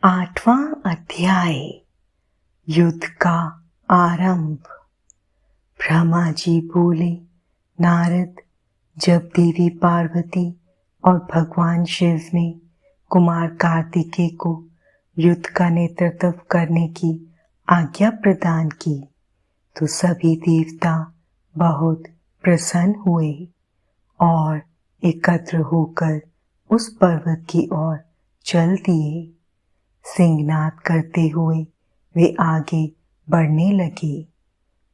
आठवां अध्याय। युद्ध का आरंभ। ब्रह्मा जी बोले, नारद, जब देवी पार्वती और भगवान शिव ने कुमार कार्तिकेय को युद्ध का नेतृत्व करने की आज्ञा प्रदान की तो सभी देवता बहुत प्रसन्न हुए और एकत्र होकर उस पर्वत की ओर चल दिए। सिंहनाद करते हुए वे आगे बढ़ने लगे।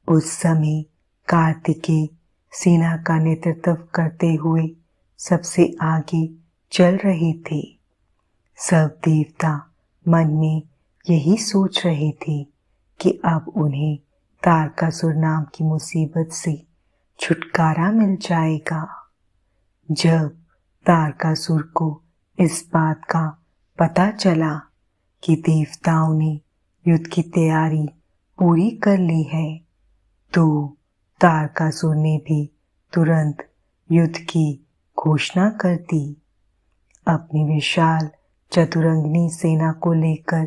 उस समय कार्तिकेय सेना का नेतृत्व करते हुए सबसे आगे चल रहे थे। सब देवता मन में यही सोच रहे थे कि अब उन्हें तारकासुर नाम की मुसीबत से छुटकारा मिल जाएगा। जब तारकासुर को इस बात का पता चला कि देवताओं ने युद्ध की तैयारी पूरी कर ली है, तो तारकासुर ने भी तुरंत युद्ध की घोषणा कर दी। अपनी विशाल चतुरंगिनी सेना को लेकर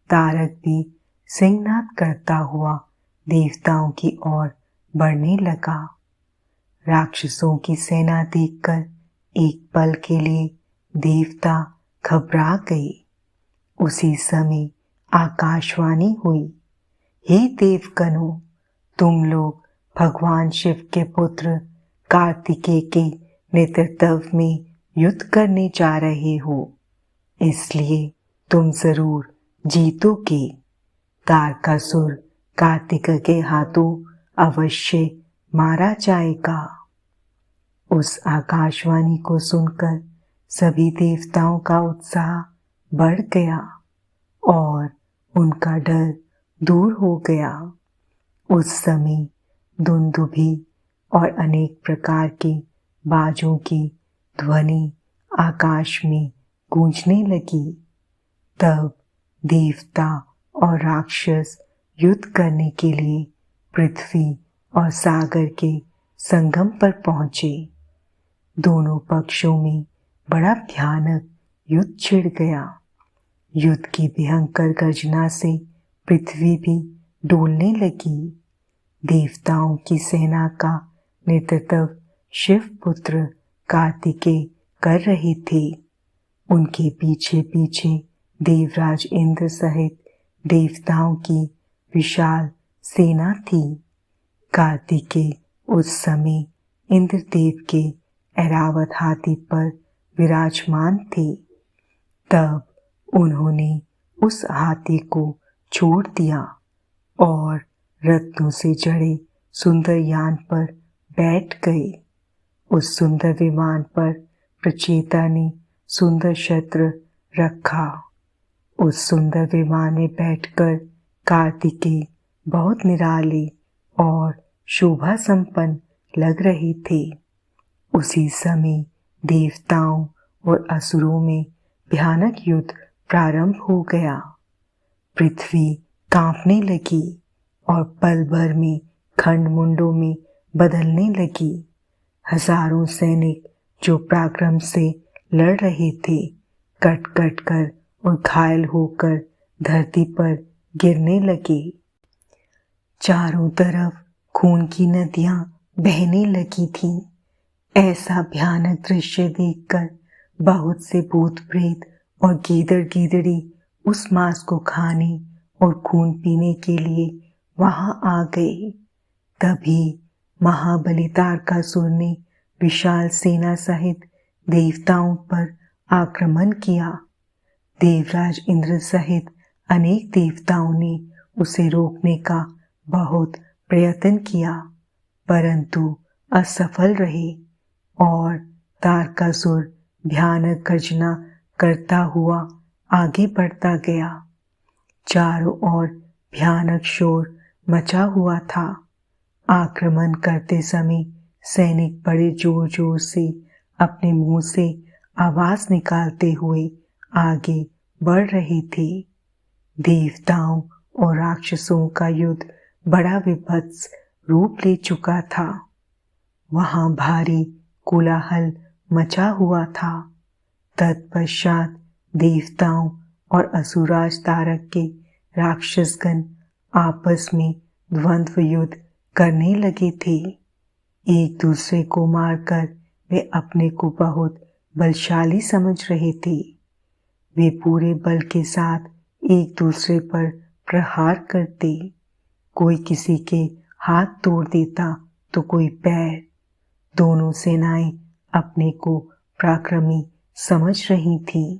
तारक भी सिंहनाद करता हुआ देवताओं की ओर बढ़ने लगा। राक्षसों की सेना देखकर एक पल के लिए देवता घबरा गए। उसी समय आकाशवाणी हुई, हे देवगणों, तुम लोग भगवान शिव के पुत्र कार्तिकेय के नेतृत्व में युद्ध करने जा रहे हो, इसलिए तुम जरूर जीतोगे। तारकासुर कार्तिकेय के हाथों अवश्य मारा जाएगा। उस आकाशवाणी को सुनकर सभी देवताओं का उत्साह बढ़ गया और उनका डर दूर हो गया। उस समय दुंदुभी और अनेक प्रकार के बाजों की ध्वनि आकाश में गूंजने लगी। तब देवता और राक्षस युद्ध करने के लिए पृथ्वी और सागर के संगम पर पहुंचे। दोनों पक्षों में बड़ा भयानक युद्ध छिड़ गया। युद्ध की भयंकर गर्जना से पृथ्वी भी डोलने लगी। देवताओं की सेना का नेतृत्व शिव पुत्र कार्तिकेय कर रहे थे। उनके पीछे पीछे देवराज इंद्र सहित देवताओं की विशाल सेना थी। कार्तिकेय उस समय इंद्रदेव के ऐरावत हाथी पर विराजमान थे। तब उन्होंने उस हाथी को छोड़ दिया और रत्नों से जड़े सुंदर यान पर बैठ गए। उस सुंदर विमान पर प्रचेता ने सुंदर शस्त्र रखा। उस सुंदर विमान में बैठकर कार्तिकेय बहुत निराले और शोभा संपन्न लग रहे थे। उसी समय देवताओं और असुरों में भयानक युद्ध प्रारंभ हो गया। पृथ्वी कांपने लगी और पल भर में खंड-मुंडों में बदलने लगी। हजारों सैनिक जो पराक्रम से लड़ रहे थे, कट कट कर और घायल होकर धरती पर गिरने लगे। चारों तरफ खून की नदियां बहने लगी थीं। ऐसा भयानक दृश्य देखकर बहुत से भूत प्रेत और गीदड़ गीदड़ी उस मांस को खाने और खून पीने के लिए वहां आ गए। तभी महाबली तारकासुर ने विशाल सेना सहित देवताओं पर आक्रमण किया। देवराज इंद्र सहित अनेक देवताओं ने उसे रोकने का बहुत प्रयत्न किया, परंतु असफल रहे और तारकासुर भयानक गर्जना करता हुआ आगे बढ़ता गया। चारों ओर भयानक शोर मचा हुआ था। आक्रमण करते समय सैनिक बड़े जोर जोर से अपने मुंह से आवाज निकालते हुए आगे बढ़ रहे थे। देवताओं और राक्षसों का युद्ध बड़ा विभत्स रूप ले चुका था। वहां भारी कोलाहल मचा हुआ था। तत्पश्चात देवताओं और असुराज तारक के राक्षसगण आपस में द्वंद्व युद्ध करने लगे थे। एक दूसरे को मारकर वे अपने को बहुत बलशाली समझ रहे थे। वे पूरे बल के साथ एक दूसरे पर प्रहार करते। कोई किसी के हाथ तोड़ देता तो कोई पैर। दोनों सेनाएं अपने को पराक्रमी समझ रही थीं।